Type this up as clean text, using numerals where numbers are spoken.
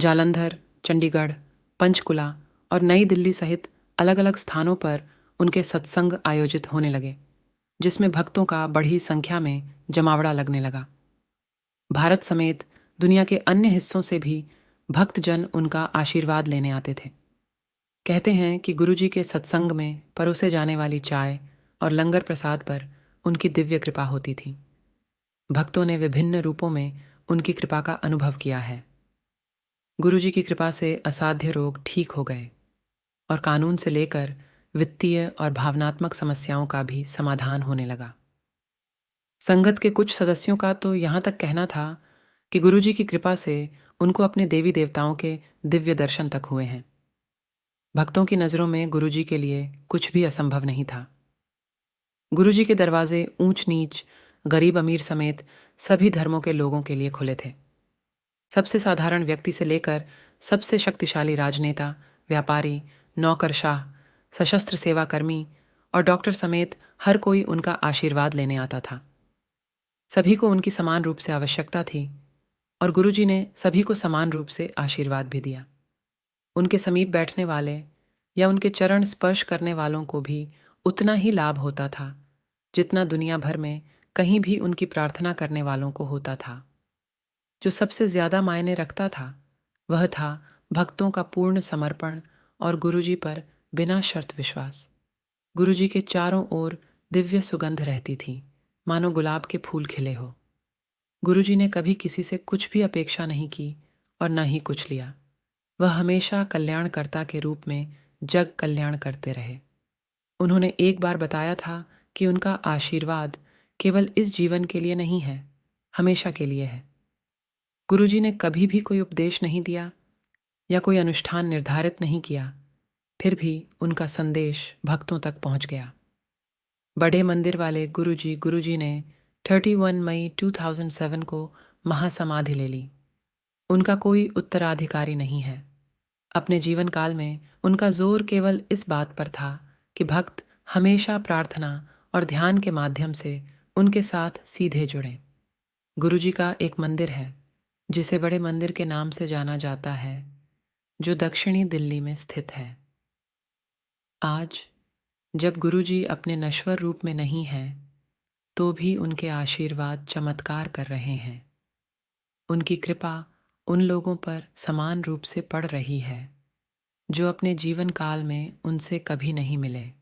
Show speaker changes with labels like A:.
A: जालंधर, चंडीगढ़, पंचकुला और नई दिल्ली सहित अलग अलग स्थानों पर उनके सत्संग आयोजित होने लगे, जिसमें भक्तों का बड़ी संख्या में जमावड़ा लगने लगा। भारत समेत दुनिया के अन्य हिस्सों से भी भक्तजन उनका आशीर्वाद लेने आते थे। कहते हैं कि गुरुजी के सत्संग में परोसे जाने वाली चाय और लंगर प्रसाद पर उनकी दिव्य कृपा होती थी। भक्तों ने विभिन्न रूपों में उनकी कृपा का अनुभव किया है। गुरुजी की कृपा से असाध्य रोग ठीक हो गए और कानून से लेकर वित्तीय और भावनात्मक समस्याओं का भी समाधान होने लगा। संगत के कुछ सदस्यों का तो यहाँ तक कहना था कि गुरुजी की कृपा से उनको अपने देवी देवताओं के दिव्य दर्शन तक हुए हैं। भक्तों की नज़रों में गुरुजी के लिए कुछ भी असंभव नहीं था। गुरुजी के दरवाजे ऊंच नीच, गरीब अमीर समेत सभी धर्मों के लोगों के लिए खुले थे। सबसे साधारण व्यक्ति से लेकर सबसे शक्तिशाली राजनेता, व्यापारी, नौकरशाह, सशस्त्र सेवाकर्मी और डॉक्टर समेत हर कोई उनका आशीर्वाद लेने आता था। सभी को उनकी समान रूप से आवश्यकता थी और गुरुजी ने सभी को समान रूप से आशीर्वाद भी दिया। उनके समीप बैठने वाले या उनके चरण स्पर्श करने वालों को भी उतना ही लाभ होता था जितना दुनिया भर में कहीं भी उनकी प्रार्थना करने वालों को होता था। जो सबसे ज्यादा मायने रखता था वह था भक्तों का पूर्ण समर्पण और गुरुजी पर बिना शर्त विश्वास। गुरुजी के चारों ओर दिव्य सुगंध रहती थी, मानो गुलाब के फूल खिले हो। गुरुजी ने कभी किसी से कुछ भी अपेक्षा नहीं की और न ही कुछ लिया। वह हमेशा कल्याणकर्ता के रूप में जग कल्याण करते रहे। उन्होंने एक बार बताया था कि उनका आशीर्वाद केवल इस जीवन के लिए नहीं है, हमेशा के लिए है। गुरुजी ने कभी भी कोई उपदेश नहीं दिया या कोई अनुष्ठान निर्धारित नहीं किया, फिर भी उनका संदेश भक्तों तक पहुंच गया। बड़े मंदिर वाले गुरुजी ने 31 मई 2007 को महासमाधि ले ली। उनका कोई उत्तराधिकारी नहीं है। अपने जीवन काल में उनका जोर केवल इस बात पर था कि भक्त हमेशा प्रार्थना और ध्यान के माध्यम से उनके साथ सीधे जुड़ें। गुरुजी का एक मंदिर है जिसे बड़े मंदिर के नाम से जाना जाता है, जो दक्षिणी दिल्ली में स्थित है। आज जब गुरुजी अपने नश्वर रूप में नहीं हैं, तो भी उनके आशीर्वाद चमत्कार कर रहे हैं। उनकी कृपा उन लोगों पर समान रूप से पड़ रही है जो अपने जीवन काल में उनसे कभी नहीं मिले।